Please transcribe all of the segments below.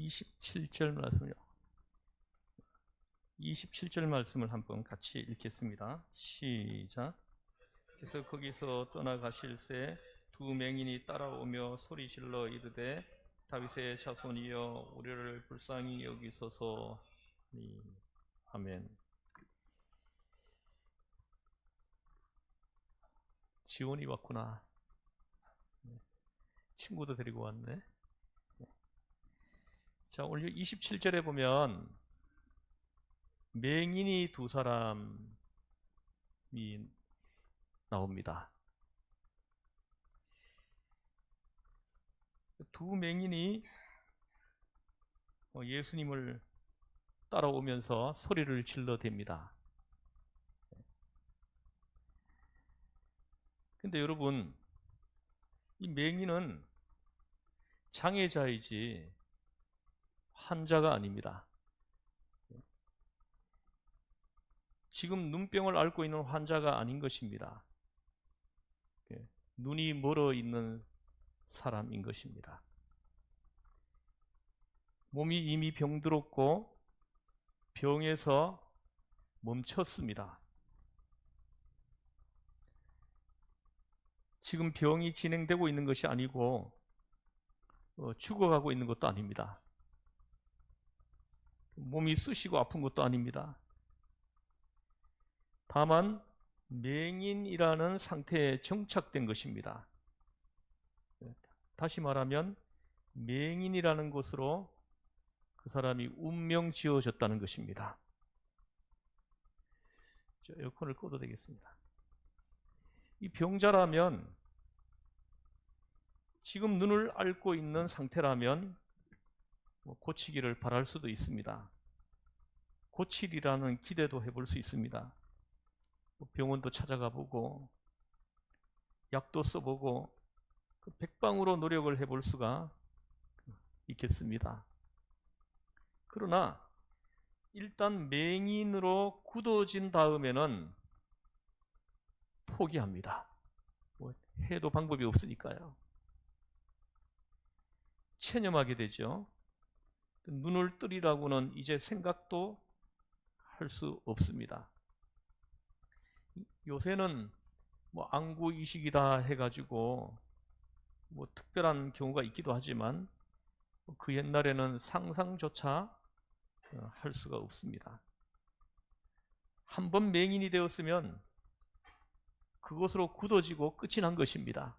27절 말씀이요. 27절 말씀을 한번 같이 읽겠습니다. 시작. 그래서 거기서 떠나가실새 두 맹인이 따라오며 소리질러 이르되 다윗의 자손이여 우리를 불쌍히 여기소서. 아멘. 지원이 왔구나. 친구도 데리고 왔네. 자, 오늘 27절에 보면 맹인이 두 사람이 나옵니다. 두 맹인이 예수님을 따라오면서 소리를 질러댑니다. 근데 여러분, 이 맹인은 장애자이지 환자가 아닙니다. 지금 눈병을 앓고 있는 환자가 아닌 것입니다. 눈이 멀어 있는 사람인 것입니다. 몸이 이미 병들었고 병에서 멈췄습니다. 지금 병이 진행되고 있는 것이 아니고 죽어가고 있는 것도 아닙니다. 몸이 쑤시고 아픈 것도 아닙니다. 다만 맹인이라는 상태에 정착된 것입니다. 다시 말하면 맹인이라는 것으로 그 사람이 운명 지어졌다는 것입니다. 에어컨을 꺼도 되겠습니다. 이 병자라면 지금 눈을 앓고 있는 상태라면 고치기를 바랄 수도 있습니다. 고치리라는 기대도 해볼 수 있습니다. 병원도 찾아가 보고 약도 써보고 백방으로 노력을 해볼 수가 있겠습니다. 그러나 일단 맹인으로 굳어진 다음에는 포기합니다. 해도 방법이 없으니까요. 체념하게 되죠. 눈을 뜨리라고는 이제 생각도 할 수 없습니다. 요새는 안구 이식이다 해가지고 특별한 경우가 있기도 하지만 그 옛날에는 상상조차 할 수가 없습니다. 한번 맹인이 되었으면 그것으로 굳어지고 끝이 난 것입니다.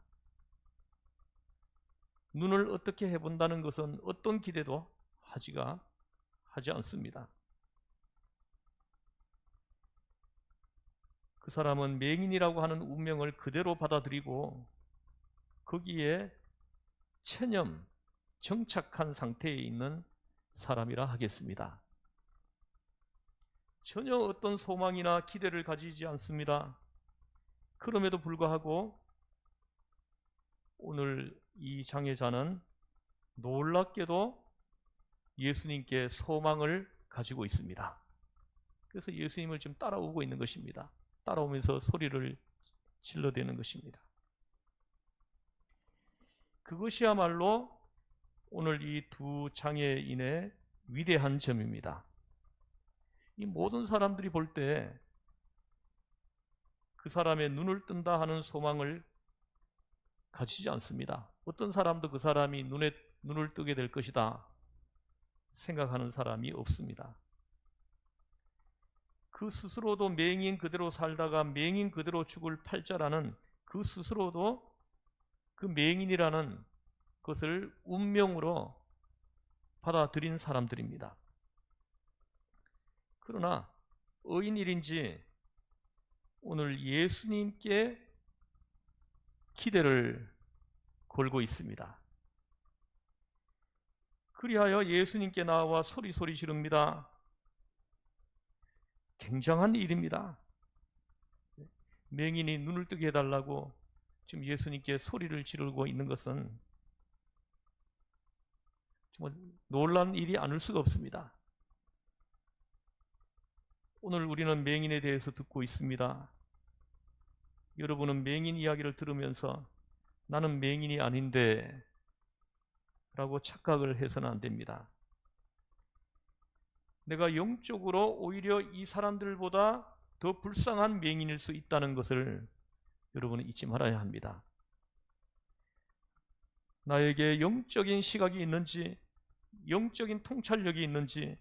눈을 어떻게 해본다는 것은 어떤 기대도 하지 않습니다. 그 사람은 맹인이라고 하는 운명을 그대로 받아들이고 거기에 체념, 정착한 상태에 있는 사람이라 하겠습니다. 전혀 어떤 소망이나 기대를 가지지 않습니다. 그럼에도 불구하고 오늘 이 장애자는 놀랍게도 예수님께 소망을 가지고 있습니다. 그래서 예수님을 지금 따라오고 있는 것입니다. 따라오면서 소리를 질러대는 것입니다. 그것이야말로 오늘 이 두 장애인의 위대한 점입니다. 이 모든 사람들이 볼 때 그 사람의 눈을 뜬다 하는 소망을 가지지 않습니다. 어떤 사람도 그 사람이 눈을 뜨게 될 것이다 생각하는 사람이 없습니다. 그 스스로도 맹인 그대로 살다가 맹인 그대로 죽을 팔자라는 그 스스로도 그 맹인이라는 것을 운명으로 받아들인 사람들입니다. 그러나 의인일인지 오늘 예수님께 기대를 걸고 있습니다. 그리하여 예수님께 나와 소리 지릅니다. 굉장한 일입니다. 맹인이 눈을 뜨게 해달라고 지금 예수님께 소리를 지르고 있는 것은 정말 놀란 일이 아닐 수가 없습니다. 오늘 우리는 맹인에 대해서 듣고 있습니다. 여러분은 맹인 이야기를 들으면서 나는 맹인이 아닌데 라고 착각을 해서는 안 됩니다. 내가 영적으로 오히려 이 사람들보다 더 불쌍한 맹인일 수 있다는 것을 여러분은 잊지 말아야 합니다. 나에게 영적인 시각이 있는지, 영적인 통찰력이 있는지,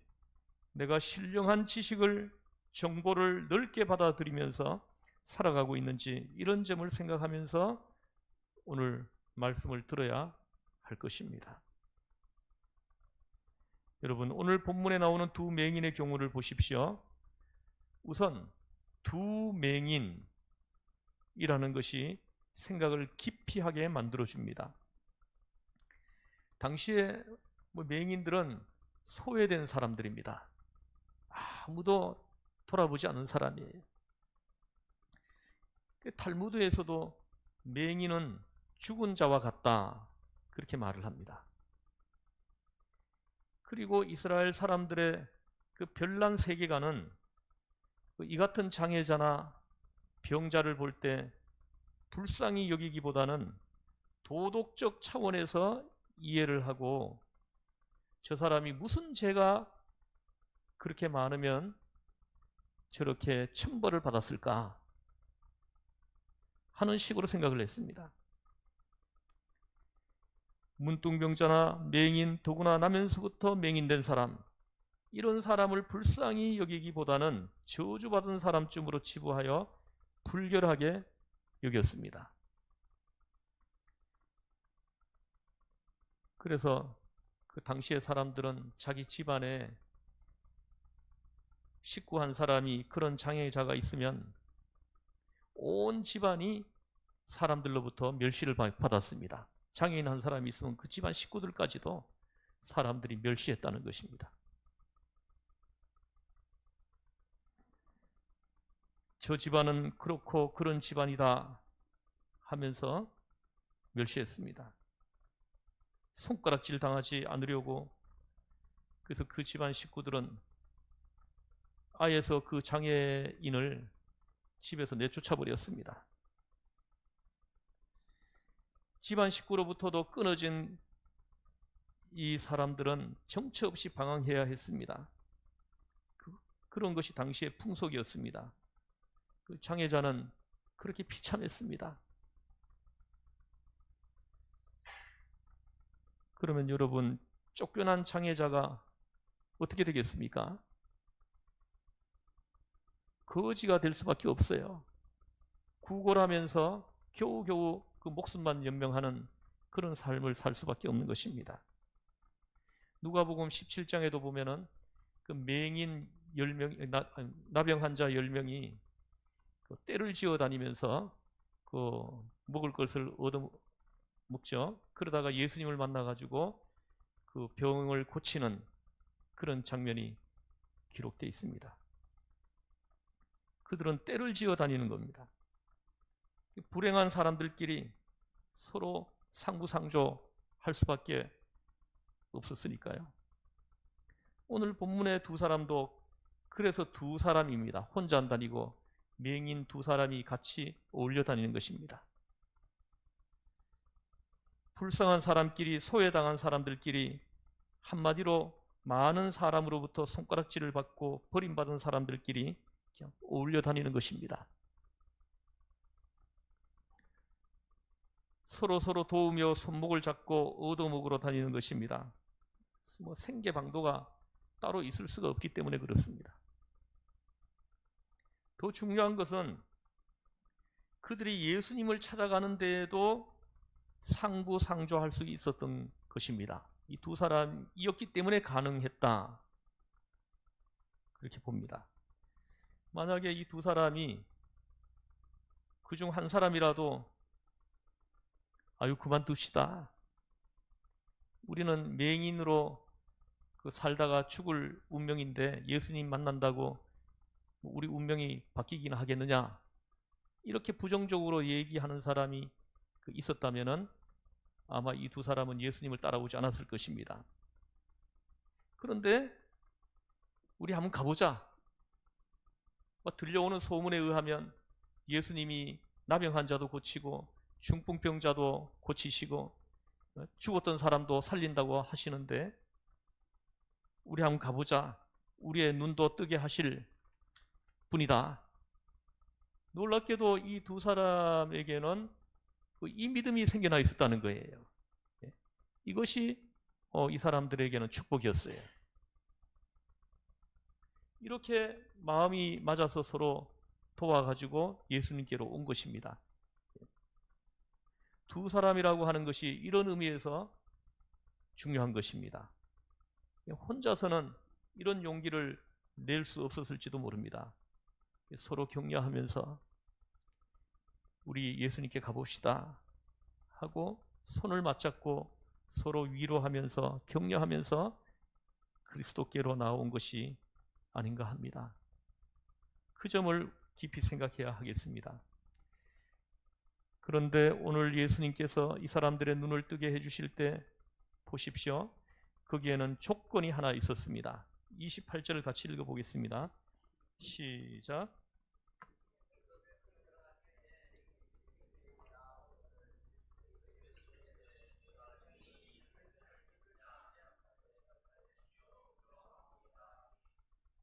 내가 신령한 지식을, 정보를 넓게 받아들이면서 살아가고 있는지, 이런 점을 생각하면서 오늘 말씀을 들어야 할 것입니다. 여러분, 오늘 본문에 나오는 두 맹인의 경우를 보십시오. 우선 두 맹인이라는 것이 생각을 깊이 하게 만들어줍니다. 당시에 맹인들은 소외된 사람들입니다. 아무도 돌아보지 않는 사람이에요. 탈무드에서도 맹인은 죽은 자와 같다, 그렇게 말을 합니다. 그리고 이스라엘 사람들의 그 별난 세계관은 이 같은 장애자나 병자를 볼 때 불쌍히 여기기보다는 도덕적 차원에서 이해를 하고, 저 사람이 무슨 죄가 그렇게 많으면 저렇게 천벌을 받았을까 하는 식으로 생각을 했습니다. 문둥병자나 맹인, 더구나 나면서부터 맹인된 사람, 이런 사람을 불쌍히 여기기보다는 저주받은 사람쯤으로 치부하여 불결하게 여겼습니다. 그래서 그 당시의 사람들은 자기 집안에 식구 한 사람이 그런 장애자가 있으면 온 집안이 사람들로부터 멸시를 받았습니다. 장애인 한 사람이 있으면 그 집안 식구들까지도 사람들이 멸시했다는 것입니다. 저 집안은 그렇고 그런 집안이다 하면서 멸시했습니다. 손가락질 당하지 않으려고, 그래서 그 집안 식구들은 아예서 그 장애인을 집에서 내쫓아 버렸습니다. 집안 식구로부터도 끊어진 이 사람들은 정처 없이 방황해야 했습니다. 그런 것이 당시의 풍속이었습니다. 그 장애자는 그렇게 비참했습니다. 그러면 여러분, 쫓겨난 장애자가 어떻게 되겠습니까? 거지가 될 수밖에 없어요. 구걸하면서 겨우겨우 그 목숨만 연명하는 그런 삶을 살 수밖에 없는 것입니다. 누가복음 17장에도 보면은 그 맹인 10명, 나병 환자 10명이 그 떼를 지어 다니면서 그 먹을 것을 얻어 먹죠. 그러다가 예수님을 만나가지고 그 병을 고치는 그런 장면이 기록되어 있습니다. 그들은 떼를 지어 다니는 겁니다. 불행한 사람들끼리 서로 상부상조할 수밖에 없었으니까요. 오늘 본문의 두 사람도 그래서 두 사람입니다. 혼자 안 다니고 맹인 두 사람이 같이 어울려 다니는 것입니다. 불쌍한 사람끼리, 소외당한 사람들끼리, 한마디로 많은 사람으로부터 손가락질을 받고 버림받은 사람들끼리 그냥 어울려 다니는 것입니다. 서로 도우며 손목을 잡고 얻어먹으러 다니는 것입니다. 생계방도가 따로 있을 수가 없기 때문에 그렇습니다. 더 중요한 것은 그들이 예수님을 찾아가는 데에도 상부상조할 수 있었던 것입니다. 이 두 사람이었기 때문에 가능했다, 그렇게 봅니다. 만약에 이 두 사람이 그중 한 사람이라도 아유 그만둡시다, 우리는 맹인으로 살다가 죽을 운명인데 예수님 만난다고 우리 운명이 바뀌기는 하겠느냐, 이렇게 부정적으로 얘기하는 사람이 있었다면 아마 이 두 사람은 예수님을 따라오지 않았을 것입니다. 그런데 우리 한번 가보자, 들려오는 소문에 의하면 예수님이 나병 환자도 고치고 중풍병자도 고치시고 죽었던 사람도 살린다고 하시는데 우리 한번 가보자, 우리의 눈도 뜨게 하실 분이다. 놀랍게도 이 두 사람에게는 이 믿음이 생겨나 있었다는 거예요. 이것이 이 사람들에게는 축복이었어요. 이렇게 마음이 맞아서 서로 도와가지고 예수님께로 온 것입니다. 두 사람이라고 하는 것이 이런 의미에서 중요한 것입니다. 혼자서는 이런 용기를 낼 수 없었을지도 모릅니다. 서로 격려하면서 우리 예수님께 가봅시다 하고 손을 맞잡고 서로 위로하면서 격려하면서 그리스도께로 나온 것이 아닌가 합니다. 그 점을 깊이 생각해야 하겠습니다. 그런데 오늘 예수님께서 이 사람들의 눈을 뜨게 해주실 때 보십시오. 거기에는 조건이 하나 있었습니다. 28절을 같이 읽어보겠습니다. 시작.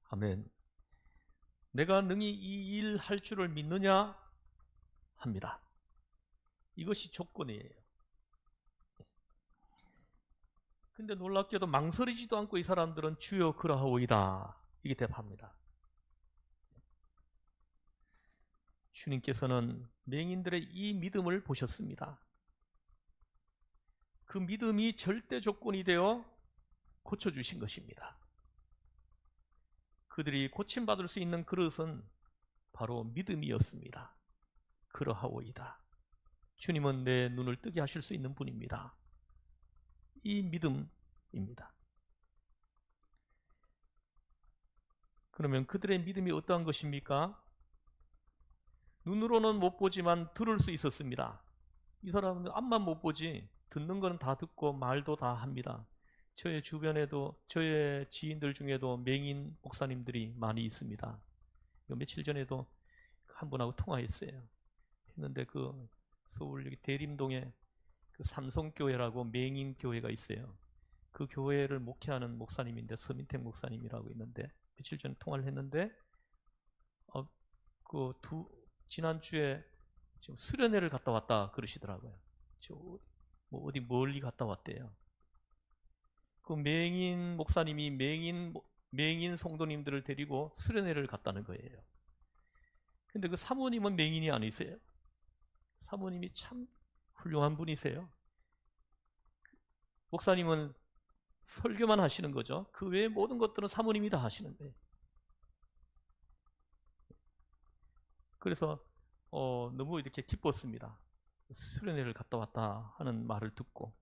아멘. 내가 능히 이 일 할 줄을 믿느냐 합니다. 이것이 조건이에요. 근데 놀랍게도 망설이지도 않고 이 사람들은 주여 그러하오이다 이게 대답합니다. 주님께서는 맹인들의 이 믿음을 보셨습니다. 그 믿음이 절대 조건이 되어 고쳐주신 것입니다. 그들이 고침받을 수 있는 그릇은 바로 믿음이었습니다. 그러하오이다. 주님은 내 눈을 뜨게 하실 수 있는 분입니다. 이 믿음입니다. 그러면 그들의 믿음이 어떠한 것입니까? 눈으로는 못 보지만 들을 수 있었습니다. 이 사람은 앞만 못 보지 듣는 거는 다 듣고 말도 다 합니다. 저의 주변에도 저의 지인들 중에도 맹인 목사님들이 많이 있습니다. 며칠 전에도 한 분하고 통화했어요. 했는데 그 서울 여기 대림동에 그 삼성교회라고 맹인 교회가 있어요. 그 교회를 목회하는 목사님인데 서민택 목사님이라고 있는데 며칠 전에 통화를 했는데 지난주에 지금 수련회를 갔다 왔다 그러시더라고요. 뭐 어디 멀리 갔다 왔대요. 그 맹인 목사님이 맹인 성도님들을 데리고 수련회를 갔다는 거예요. 근데 그 사모님은 맹인이 아니세요. 사모님이 참 훌륭한 분이세요. 목사님은 설교만 하시는 거죠. 그 외의 모든 것들은 사모님이 다 하시는 거예요. 그래서 너무 이렇게 기뻤습니다. 수련회를 갔다 왔다 하는 말을 듣고.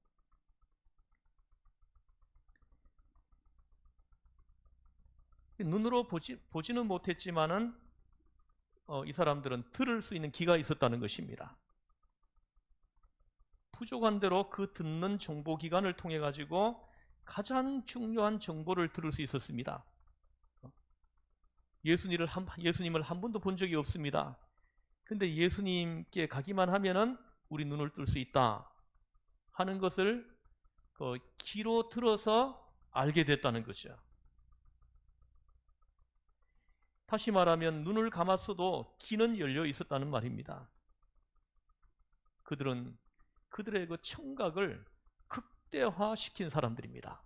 눈으로 보지는 못했지만은 이 사람들은 들을 수 있는 귀가 있었다는 것입니다. 부족한 대로 그 듣는 정보기관을 통해 가지고 가장 중요한 정보를 들을 수 있었습니다. 예수님을 한 번도 본 적이 없습니다. 근데 예수님께 가기만 하면은 우리 눈을 뜰 수 있다 하는 것을 귀로 들어서 알게 됐다는 거죠. 다시 말하면 눈을 감았어도 귀는 열려 있었다는 말입니다. 그들은 그들의 그 청각을 극대화시킨 사람들입니다.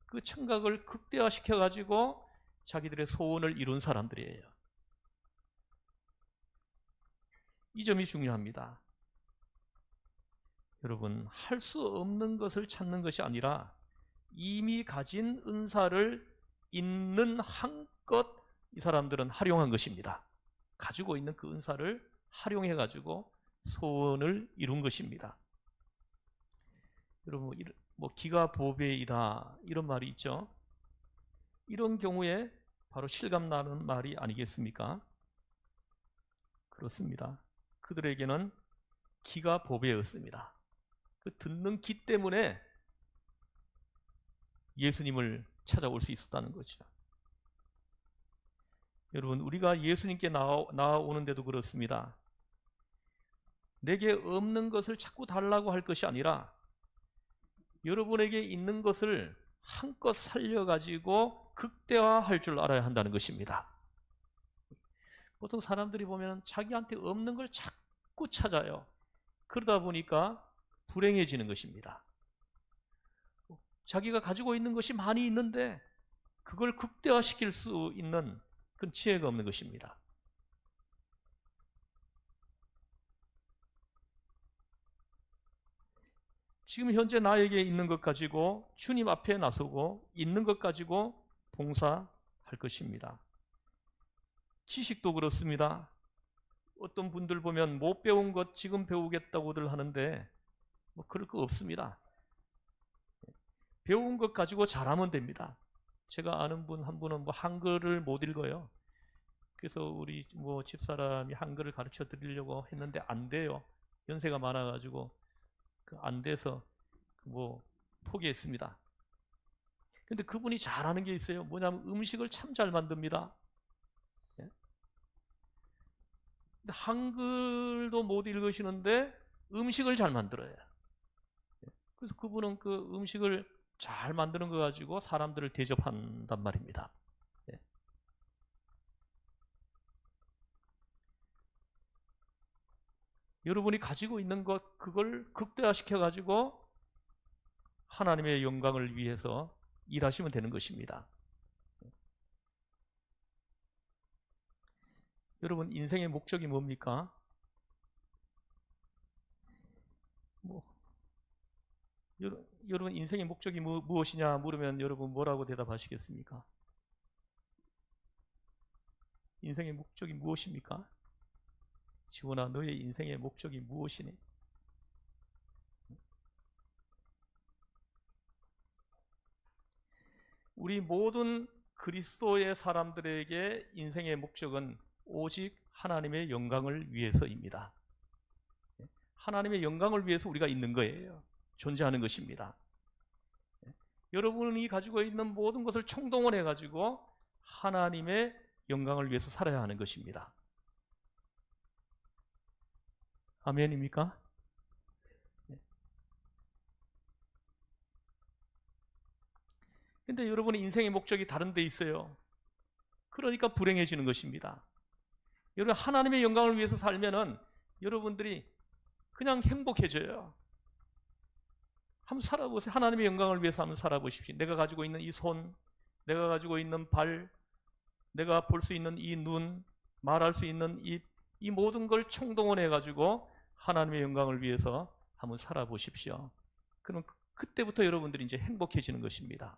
그 청각을 극대화시켜 가지고 자기들의 소원을 이룬 사람들이에요. 이 점이 중요합니다. 여러분, 할 수 없는 것을 찾는 것이 아니라 이미 가진 은사를 있는 한껏 이 사람들은 활용한 것입니다. 가지고 있는 그 은사를 활용해 가지고 소원을 이룬 것입니다. 여러분, 뭐 기가 보배이다 이런 말이 있죠. 이런 경우에 바로 실감나는 말이 아니겠습니까? 그렇습니다. 그들에게는 귀가 보배였습니다. 그 듣는 귀 때문에 예수님을 찾아올 수 있었다는 거죠. 여러분, 우리가 예수님께 나오는데도 그렇습니다. 내게 없는 것을 자꾸 달라고 할 것이 아니라 여러분에게 있는 것을 한껏 살려가지고 극대화할 줄 알아야 한다는 것입니다. 보통 사람들이 보면 자기한테 없는 걸 자꾸 찾아요. 그러다 보니까 불행해지는 것입니다. 자기가 가지고 있는 것이 많이 있는데 그걸 극대화시킬 수 있는 그런 지혜가 없는 것입니다. 지금 현재 나에게 있는 것 가지고 주님 앞에 나서고 있는 것 가지고 봉사할 것입니다. 지식도 그렇습니다. 어떤 분들 보면 못 배운 것 지금 배우겠다고들 하는데 뭐 그럴 거 없습니다. 배운 것 가지고 잘하면 됩니다. 제가 아는 분 한 분은 뭐 한글을 못 읽어요. 그래서 우리 뭐 집사람이 한글을 가르쳐 드리려고 했는데 안 돼요. 연세가 많아가지고 안 돼서 뭐 포기했습니다. 근데 그분이 잘하는 게 있어요. 뭐냐면 음식을 참 잘 만듭니다. 예? 근데 한글도 못 읽으시는데 음식을 잘 만들어요. 예? 그래서 그분은 그 음식을 잘 만드는 거 가지고 사람들을 대접한단 말입니다. 예? 여러분이 가지고 있는 것 그걸 극대화시켜 가지고 하나님의 영광을 위해서 일하시면 되는 것입니다. 여러분 인생의 목적이 뭡니까? 뭐 여러분 인생의 목적이 무엇이냐 물으면 여러분 뭐라고 대답하시겠습니까? 인생의 목적이 무엇입니까? 지원아 너의 인생의 목적이 무엇이니? 우리 모든 그리스도의 사람들에게 인생의 목적은 오직 하나님의 영광을 위해서입니다. 하나님의 영광을 위해서 우리가 있는 거예요. 존재하는 것입니다. 여러분이 가지고 있는 모든 것을 총동원해 가지고 하나님의 영광을 위해서 살아야 하는 것입니다. 아멘입니까? 근데 여러분의 인생의 목적이 다른 데 있어요. 그러니까 불행해지는 것입니다. 여러분 하나님의 영광을 위해서 살면은 여러분들이 그냥 행복해져요. 한번 살아보세요. 하나님의 영광을 위해서 한번 살아보십시오. 내가 가지고 있는 이 손, 내가 가지고 있는 발, 내가 볼 수 있는 이 눈, 말할 수 있는 입, 이 모든 걸 총동원해 가지고 하나님의 영광을 위해서 한번 살아보십시오. 그럼 그때부터 여러분들이 이제 행복해지는 것입니다.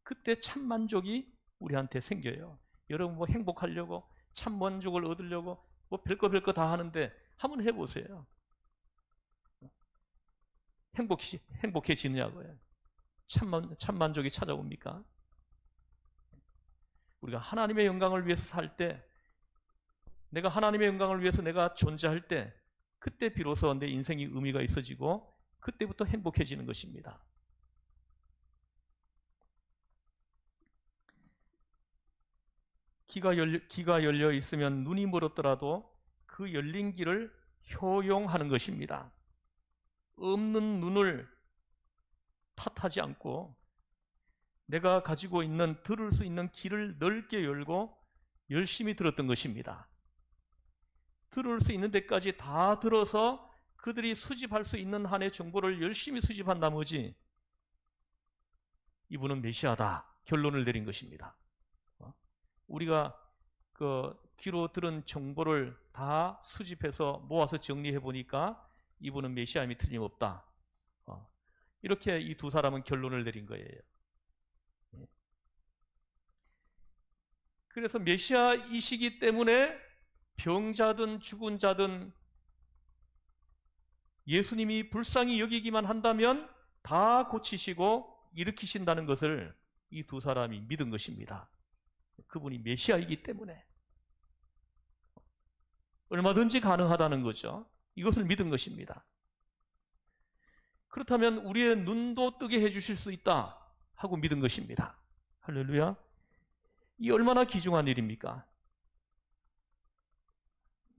그때 참 만족이 우리한테 생겨요. 여러분 뭐 행복하려고 참 만족을 얻으려고 뭐 별거 다 하는데 한번 해보세요. 행복해지느냐고요. 참 만족이 찾아옵니까? 우리가 하나님의 영광을 위해서 살 때, 내가 하나님의 영광을 위해서 내가 존재할 때, 그때 비로소 내 인생이 의미가 있어지고 그때부터 행복해지는 것입니다. 귀가 열려 있으면 눈이 멀었더라도 그 열린 길을 효용하는 것입니다. 없는 눈을 탓하지 않고 내가 가지고 있는 들을 수 있는 길을 넓게 열고 열심히 들었던 것입니다. 들을 수 있는 데까지 다 들어서 그들이 수집할 수 있는 한의 정보를 열심히 수집한 나머지 이분은 메시아다 결론을 내린 것입니다. 우리가 그 귀로 들은 정보를 다 수집해서 모아서 정리해 보니까 이분은 메시아임이 틀림없다. 이렇게 이 두 사람은 결론을 내린 거예요. 그래서 메시아이시기 때문에 병자든 죽은 자든 예수님이 불쌍히 여기기만 한다면 다 고치시고 일으키신다는 것을 이 두 사람이 믿은 것입니다. 그분이 메시아이기 때문에 얼마든지 가능하다는 거죠. 이것을 믿은 것입니다. 그렇다면 우리의 눈도 뜨게 해주실 수 있다 하고 믿은 것입니다. 할렐루야. 이 얼마나 귀중한 일입니까?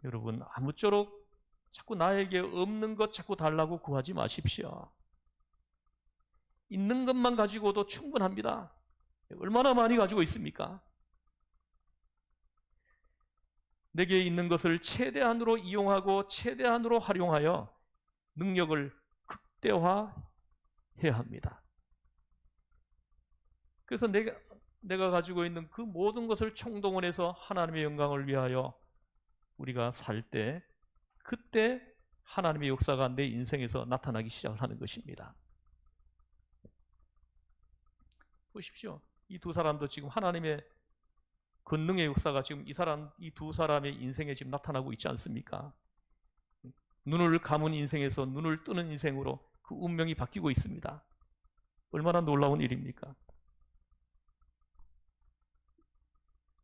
여러분 아무쪼록 자꾸 나에게 없는 것 자꾸 달라고 구하지 마십시오. 있는 것만 가지고도 충분합니다. 얼마나 많이 가지고 있습니까? 내게 있는 것을 최대한으로 이용하고 최대한으로 활용하여 능력을 극대화해야 합니다. 그래서 내가 가지고 있는 그 모든 것을 총동원해서 하나님의 영광을 위하여 우리가 살 때, 그때 하나님의 역사가 내 인생에서 나타나기 시작을 하는 것입니다. 보십시오. 이 두 사람도 지금 하나님의 권능의 역사가 지금 이 두 사람의 인생에 지금 나타나고 있지 않습니까? 눈을 감은 인생에서 눈을 뜨는 인생으로 그 운명이 바뀌고 있습니다. 얼마나 놀라운 일입니까?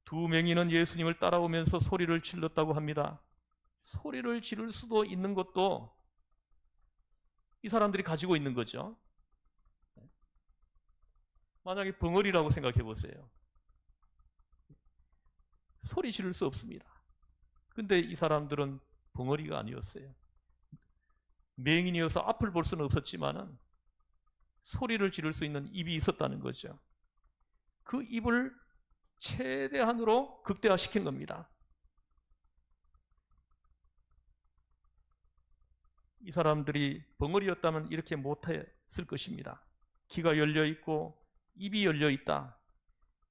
두 맹인은 예수님을 따라오면서 소리를 질렀다고 합니다. 소리를 지를 수도 있는 것도 이 사람들이 가지고 있는 거죠. 만약에 벙어리라고 생각해 보세요. 소리 지를 수 없습니다. 근데 이 사람들은 벙어리가 아니었어요. 맹인이어서 앞을 볼 수는 없었지만은 소리를 지를 수 있는 입이 있었다는 거죠. 그 입을 최대한으로 극대화시킨 겁니다. 이 사람들이 벙어리였다면 이렇게 못했을 것입니다. 귀가 열려 있고 입이 열려 있다.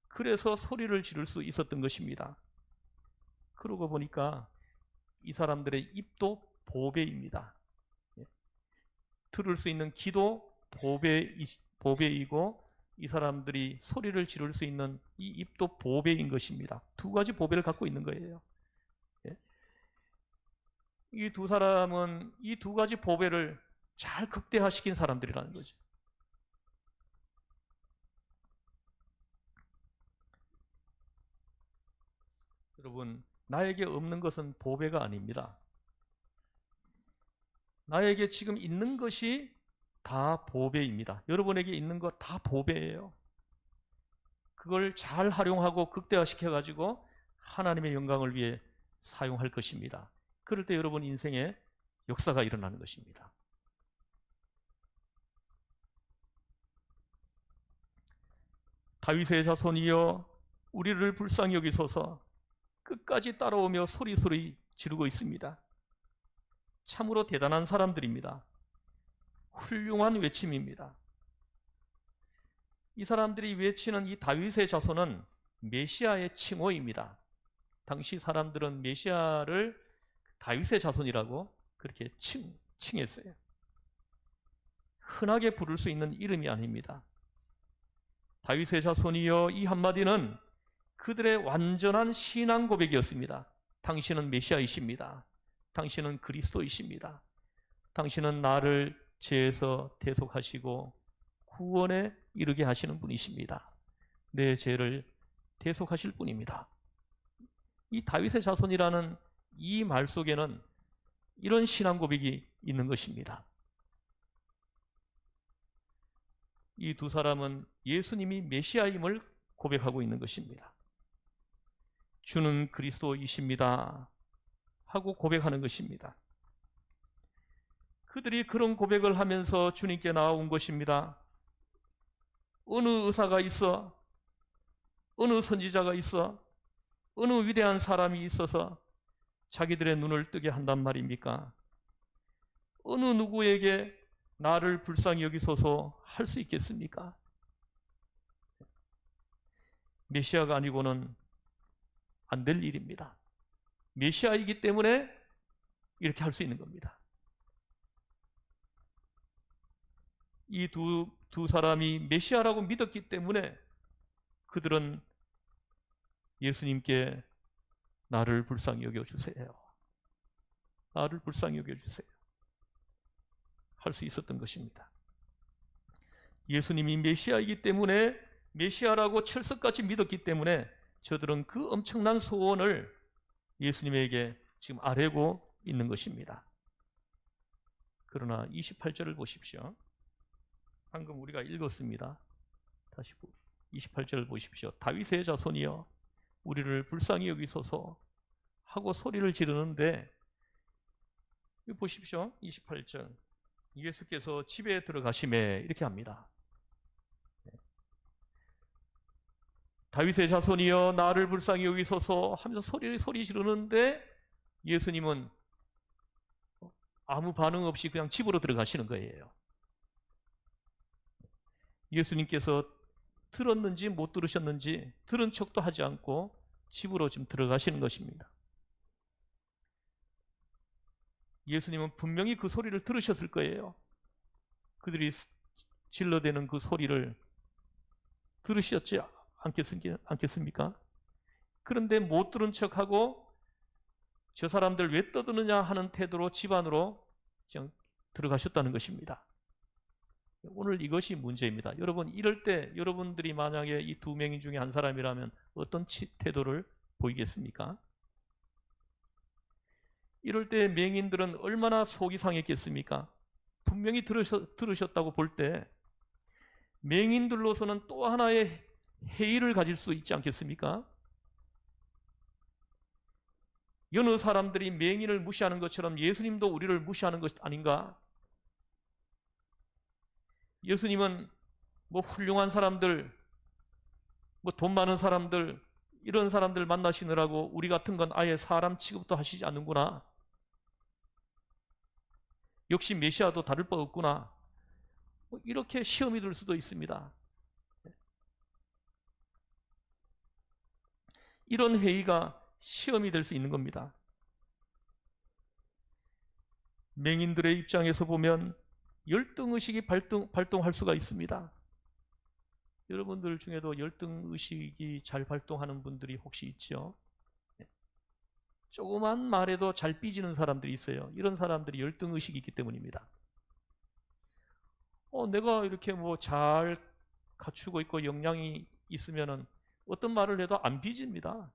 그래서 소리를 지를 수 있었던 것입니다. 그러고 보니까 이 사람들의 입도 보배입니다. 들을 수 있는 귀도 보배이고 이 사람들이 소리를 지를 수 있는 이 입도 보배인 것입니다. 두 가지 보배를 갖고 있는 거예요. 이 두 사람은 이 두 가지 보배를 잘 극대화시킨 사람들이라는 거죠. 여러분, 나에게 없는 것은 보배가 아닙니다. 나에게 지금 있는 것이 다 보배입니다. 여러분에게 있는 것 다 보배예요. 그걸 잘 활용하고 극대화시켜가지고 하나님의 영광을 위해 사용할 것입니다. 그럴 때 여러분 인생에 역사가 일어나는 것입니다. 다윗의 자손이여 우리를 불쌍히 여기소서. 끝까지 따라오며 소리 지르고 있습니다. 참으로 대단한 사람들입니다. 훌륭한 외침입니다. 이 사람들이 외치는 이 다윗의 자손은 메시아의 칭호입니다. 당시 사람들은 메시아를 다윗의 자손이라고 그렇게 칭했어요. 흔하게 부를 수 있는 이름이 아닙니다. 다윗의 자손이여, 이 한마디는 그들의 완전한 신앙 고백이었습니다. 당신은 메시아이십니다. 당신은 그리스도이십니다. 당신은 나를 죄에서 대속하시고 구원에 이르게 하시는 분이십니다. 내 죄를 대속하실 분입니다. 이 다윗의 자손이라는 이 말 속에는 이런 신앙 고백이 있는 것입니다. 이 두 사람은 예수님이 메시아임을 고백하고 있는 것입니다. 주는 그리스도이십니다 하고 고백하는 것입니다. 그들이 그런 고백을 하면서 주님께 나아온 것입니다. 어느 의사가 있어, 어느 선지자가 있어, 어느 위대한 사람이 있어서 자기들의 눈을 뜨게 한단 말입니까? 어느 누구에게 나를 불쌍히 여기소서 할 수 있겠습니까? 메시아가 아니고는 안 될 일입니다. 메시아이기 때문에 이렇게 할 수 있는 겁니다. 이 두 사람이 메시아라고 믿었기 때문에 그들은 예수님께 나를 불쌍히 여겨주세요, 나를 불쌍히 여겨주세요 할 수 있었던 것입니다. 예수님이 메시아이기 때문에, 메시아라고 철석같이 믿었기 때문에 저들은 그 엄청난 소원을 예수님에게 지금 아뢰고 있는 것입니다. 그러나 28절을 보십시오. 방금 우리가 읽었습니다. 다시 28절을 보십시오. 다윗의 자손이여 우리를 불쌍히 여기소서 하고 소리를 지르는데, 보십시오. 28절 예수께서 집에 들어가시매 이렇게 합니다. 다윗의 자손이여 나를 불쌍히 여기소서 하면서 소리 지르는데 예수님은 아무 반응 없이 그냥 집으로 들어가시는 거예요. 예수님께서 들었는지 못 들으셨는지 들은 척도 하지 않고 집으로 지금 들어가시는 것입니다. 예수님은 분명히 그 소리를 들으셨을 거예요. 그들이 질러대는 그 소리를 들으셨지 않겠습니까? 그런데 못 들은 척하고 저 사람들 왜 떠드느냐 하는 태도로 집 안으로 그냥 들어가셨다는 것입니다. 오늘 이것이 문제입니다. 여러분, 이럴 때 여러분들이 만약에 이 두 맹인 중에 한 사람이라면 어떤 태도를 보이겠습니까? 이럴 때 맹인들은 얼마나 속이 상했겠습니까? 분명히 들으셨다고 볼 때 맹인들로서는 또 하나의 회의를 가질 수 있지 않겠습니까? 여느 사람들이 맹인을 무시하는 것처럼 예수님도 우리를 무시하는 것 아닌가? 예수님은 뭐 훌륭한 사람들, 뭐 돈 많은 사람들, 이런 사람들 만나시느라고 우리 같은 건 아예 사람 취급도 하시지 않는구나. 역시 메시아도 다를 바 없구나. 이렇게 시험이 들 수도 있습니다. 이런 회의가 시험이 될 수 있는 겁니다. 맹인들의 입장에서 보면 열등의식이 발동할 수가 있습니다. 여러분들 중에도 열등의식이 잘 발동하는 분들이 혹시 있죠? 조그만 말에도 잘 삐지는 사람들이 있어요. 이런 사람들이 열등의식이 있기 때문입니다. 내가 이렇게 뭐 잘 갖추고 있고 역량이 있으면은 어떤 말을 해도 안 삐집니다.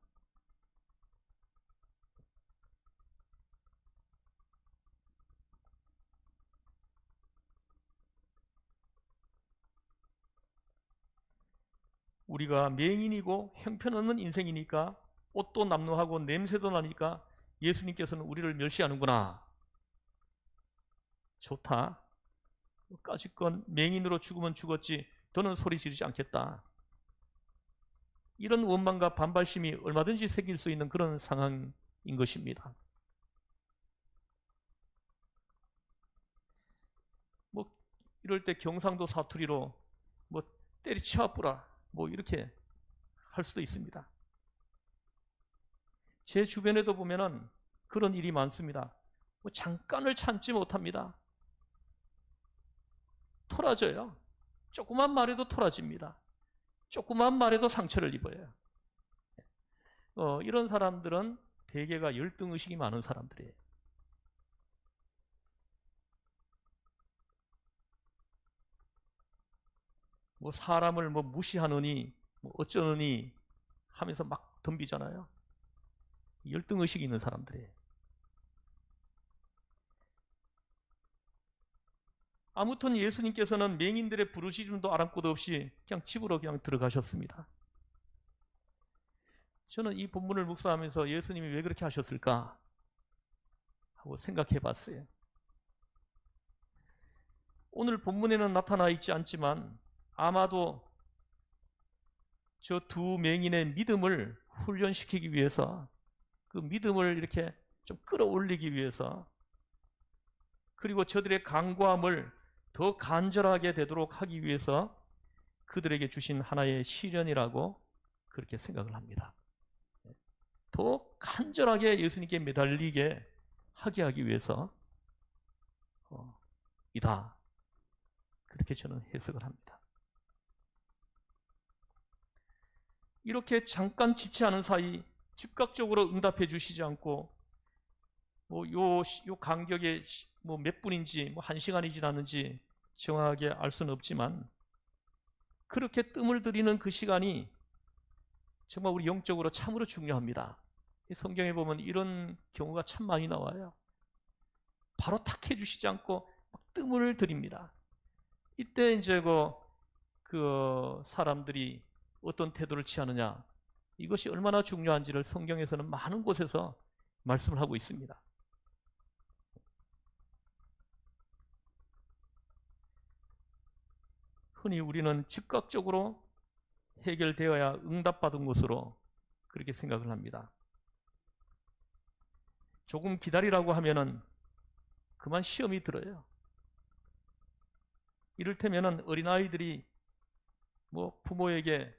우리가 맹인이고 형편없는 인생이니까 옷도 남루하고 냄새도 나니까 예수님께서는 우리를 멸시하는구나. 좋다. 까짓건 맹인으로 죽으면 죽었지 더는 소리 지르지 않겠다. 이런 원망과 반발심이 얼마든지 생길 수 있는 그런 상황인 것입니다. 뭐 이럴 때 경상도 사투리로 뭐 때리쳐뿌라 뭐 이렇게 할 수도 있습니다. 제 주변에도 보면은 그런 일이 많습니다. 뭐 잠깐을 참지 못합니다. 토라져요. 조그만 말에도 토라집니다. 조그만 말에도 상처를 입어요. 이런 사람들은 대개가 열등의식이 많은 사람들이에요. 뭐 사람을 뭐 무시하느니 뭐 어쩌느니 하면서 막 덤비잖아요. 열등의식이 있는 사람들이에요. 아무튼 예수님께서는 맹인들의 부르짖음도 아랑곳 없이 그냥 집으로 그냥 들어가셨습니다. 저는 이 본문을 묵상하면서 예수님이 왜 그렇게 하셨을까 하고 생각해 봤어요. 오늘 본문에는 나타나 있지 않지만 아마도 저 두 맹인의 믿음을 훈련시키기 위해서 그 믿음을 이렇게 좀 끌어올리기 위해서 그리고 저들의 간구함을 더 간절하게 되도록 하기 위해서 그들에게 주신 하나의 시련이라고 그렇게 생각을 합니다. 더 간절하게 예수님께 매달리게 하기 위해서 이다. 그렇게 저는 해석을 합니다. 이렇게 잠깐 지체하는 사이 즉각적으로 응답해 주시지 않고 요 간격에 뭐 몇 분인지 뭐 1시간이 지났는지 정확하게 알 수는 없지만 그렇게 뜸을 들이는 그 시간이 정말 우리 영적으로 참으로 중요합니다. 성경에 보면 이런 경우가 참 많이 나와요. 바로 탁 해주시지 않고 막 뜸을 들입니다. 이때 이제 그 사람들이 어떤 태도를 취하느냐 이것이 얼마나 중요한지를 성경에서는 많은 곳에서 말씀을 하고 있습니다. 흔히 우리는 즉각적으로 해결되어야 응답받은 것으로 그렇게 생각을 합니다. 조금 기다리라고 하면은 그만 시험이 들어요. 이를테면은 어린아이들이 뭐 부모에게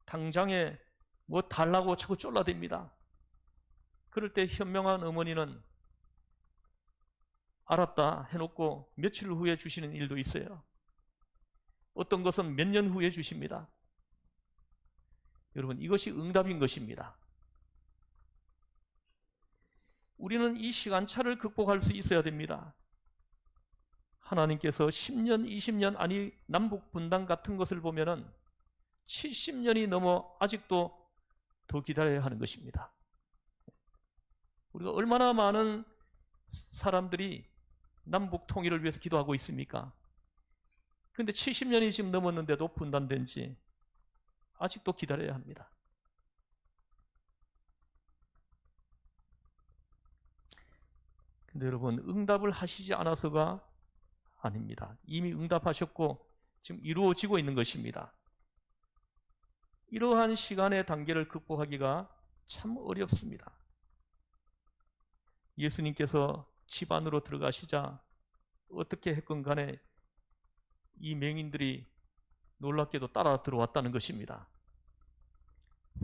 당장에 뭐 달라고 자꾸 쫄라댑니다. 그럴 때 현명한 어머니는 알았다 해놓고 며칠 후에 주시는 일도 있어요. 어떤 것은 몇 년 후에 주십니다. 여러분, 이것이 응답인 것입니다. 우리는 이 시간차를 극복할 수 있어야 됩니다. 하나님께서 10년, 20년, 아니 남북 분단 같은 것을 보면은 70년이 넘어 아직도 더 기다려야 하는 것입니다. 우리가 얼마나 많은 사람들이 남북 통일을 위해서 기도하고 있습니까? 그런데 70년이 지금 넘었는데도 분단된 지 아직도 기다려야 합니다. 근데 여러분, 응답을 하시지 않아서가 아닙니다. 이미 응답하셨고 지금 이루어지고 있는 것입니다. 이러한 시간의 단계를 극복하기가 참 어렵습니다. 예수님께서 집 안으로 들어가시자 어떻게 했건 간에 이 맹인들이 놀랍게도 따라 들어왔다는 것입니다.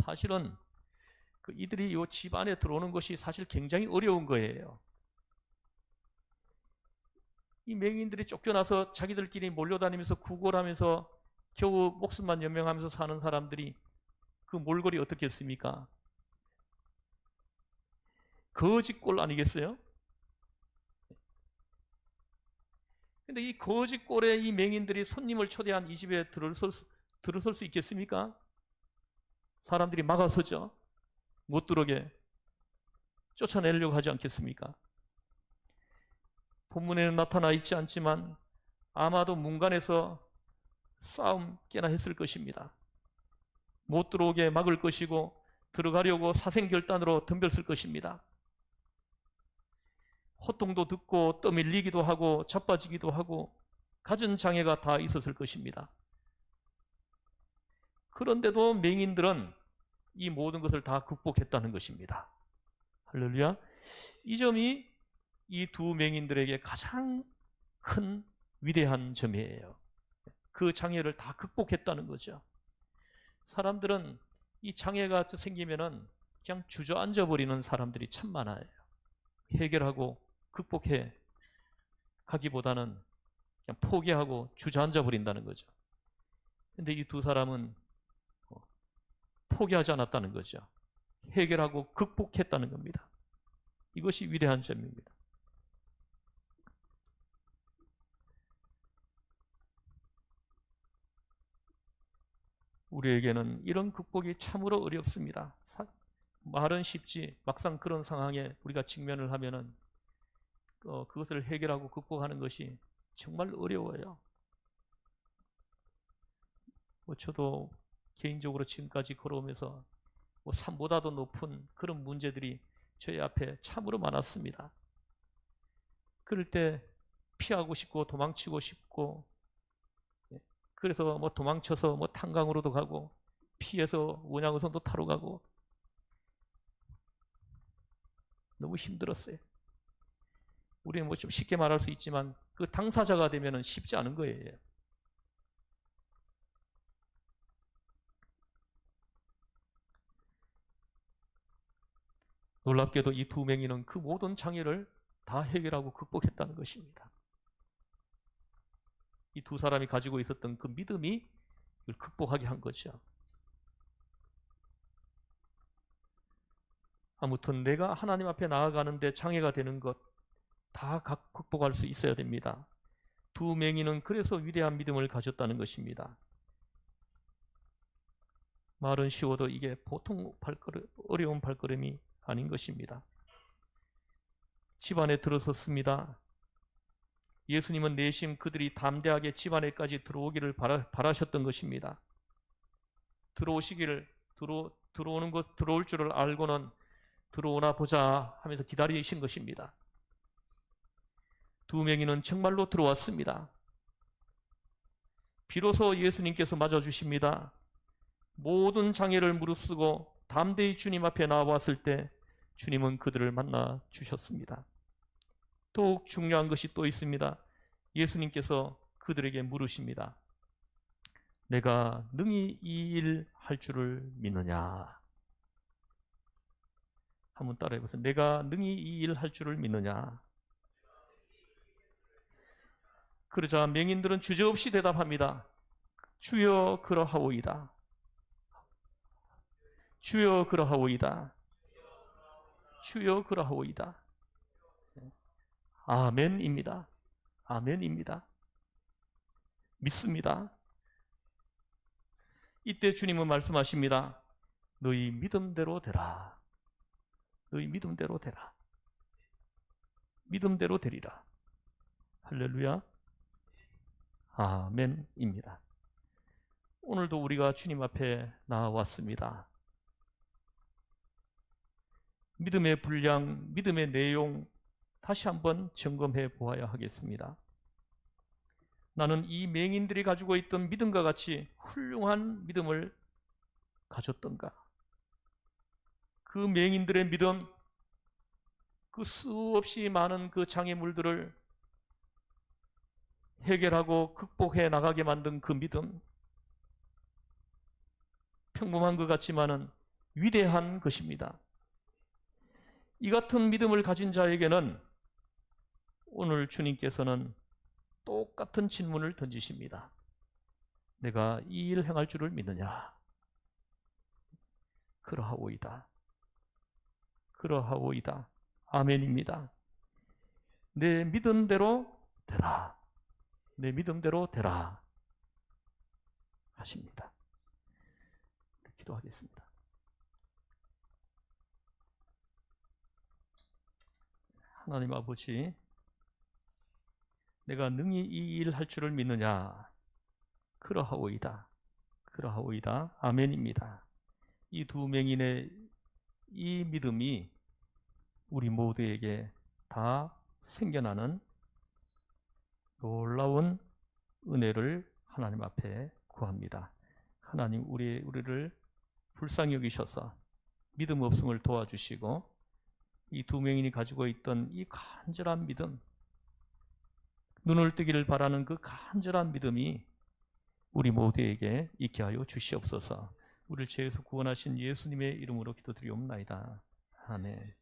사실은 이들이 이 집 안에 들어오는 것이 사실 굉장히 어려운 거예요. 이 맹인들이 쫓겨나서 자기들끼리 몰려다니면서 구걸하면서 겨우 목숨만 연명하면서 사는 사람들이 그 몰골이 어떻겠습니까? 거지꼴 아니겠어요? 근데 이 거지꼴의 이 맹인들이 손님을 초대한 이 집에 들어설 수 있겠습니까? 사람들이 막아서죠. 못 들어오게 쫓아내려고 하지 않겠습니까? 본문에는 나타나 있지 않지만 아마도 문간에서 싸움 깨나 했을 것입니다. 못 들어오게 막을 것이고 들어가려고 사생결단으로 덤볐을 것입니다. 호통도 듣고 떠밀리기도 하고 자빠지기도 하고 갖은 장애가 다 있었을 것입니다. 그런데도 맹인들은 이 모든 것을 다 극복했다는 것입니다. 할렐루야. 이 점이 이 두 맹인들에게 가장 큰 위대한 점이에요. 그 장애를 다 극복했다는 거죠. 사람들은 이 장애가 생기면은 그냥 주저앉아 버리는 사람들이 참 많아요. 해결하고 극복해 가기보다는 그냥 포기하고 주저앉아 버린다는 거죠. 근데 이 두 사람은 포기하지 않았다는 거죠. 해결하고 극복했다는 겁니다. 이것이 위대한 점입니다. 우리에게는 이런 극복이 참으로 어렵습니다. 말은 쉽지 막상 그런 상황에 우리가 직면을 하면은 그것을 해결하고 극복하는 것이 정말 어려워요. 저도 개인적으로 지금까지 걸어오면서 산보다도 높은 그런 문제들이 저희 앞에 참으로 많았습니다. 그럴 때 피하고 싶고 도망치고 싶고, 그래서 도망쳐서 탄강으로도 가고 피해서 원양어선도 타러 가고 너무 힘들었어요. 우리는 좀 쉽게 말할 수 있지만 그 당사자가 되면은 쉽지 않은 거예요. 놀랍게도 이 두 맹인은 그 모든 장애를 다 해결하고 극복했다는 것입니다. 이 두 사람이 가지고 있었던 그 믿음이 이걸 극복하게 한 거죠. 아무튼 내가 하나님 앞에 나아가는데 장애가 되는 것 다 극복할 수 있어야 됩니다. 두 맹인은 그래서 위대한 믿음을 가졌다는 것입니다. 말은 쉬워도 이게 보통 어려운 발걸음이 아닌 것입니다. 집안에 들어섰습니다. 예수님은 내심 그들이 담대하게 집안에까지 들어오기를 바라셨던 것입니다. 들어올 줄을 알고는 들어오나 보자 하면서 기다리신 것입니다. 두 맹인은 정말로 들어왔습니다. 비로소 예수님께서 맞아주십니다. 모든 장애를 무릅쓰고 담대히 주님 앞에 나왔을 때 주님은 그들을 만나 주셨습니다. 더욱 중요한 것이 또 있습니다. 예수님께서 그들에게 물으십니다. 내가 능히 이 일 할 줄을 믿느냐? 한번 따라해 보세요. 내가 능히 이 일 할 줄을 믿느냐? 그러자 맹인들은 주저없이 대답합니다. 주여 그러하오이다. 주여 그러하오이다. 주여 그러하오이다. 아멘입니다. 아멘입니다. 믿습니다. 이때 주님은 말씀하십니다. 너희 믿음대로 되라. 너희 믿음대로 되라. 믿음대로 되리라. 할렐루야. 아멘입니다. 오늘도 우리가 주님 앞에 나왔습니다. 믿음의 분량, 믿음의 내용 다시 한번 점검해 보아야 하겠습니다. 나는 이 맹인들이 가지고 있던 믿음과 같이 훌륭한 믿음을 가졌던가? 그 맹인들의 믿음, 그 수없이 많은 그 장애물들을 해결하고 극복해 나가게 만든 그 믿음, 평범한 것 같지만은 위대한 것입니다. 이 같은 믿음을 가진 자에게는 오늘 주님께서는 똑같은 질문을 던지십니다. 내가 이 일을 행할 줄을 믿느냐? 그러하오이다. 그러하오이다. 아멘입니다. 내 믿음대로 되라. 내 믿음대로 되라. 하십니다. 기도하겠습니다. 하나님 아버지, 내가 능히 이 일 할 줄을 믿느냐? 그러하오이다. 그러하오이다. 아멘입니다. 이 두 맹인의 이 믿음이 우리 모두에게 다 생겨나는 놀라운 은혜를 하나님 앞에 구합니다. 하나님 우리를 불쌍히 여기셔서 믿음 없음을 도와주시고 이 두 맹인이 가지고 있던 이 간절한 믿음, 눈을 뜨기를 바라는 그 간절한 믿음이 우리 모두에게 있게 하여 주시옵소서. 우리를 죄에서 구원하신 예수님의 이름으로 기도드리옵나이다. 아멘.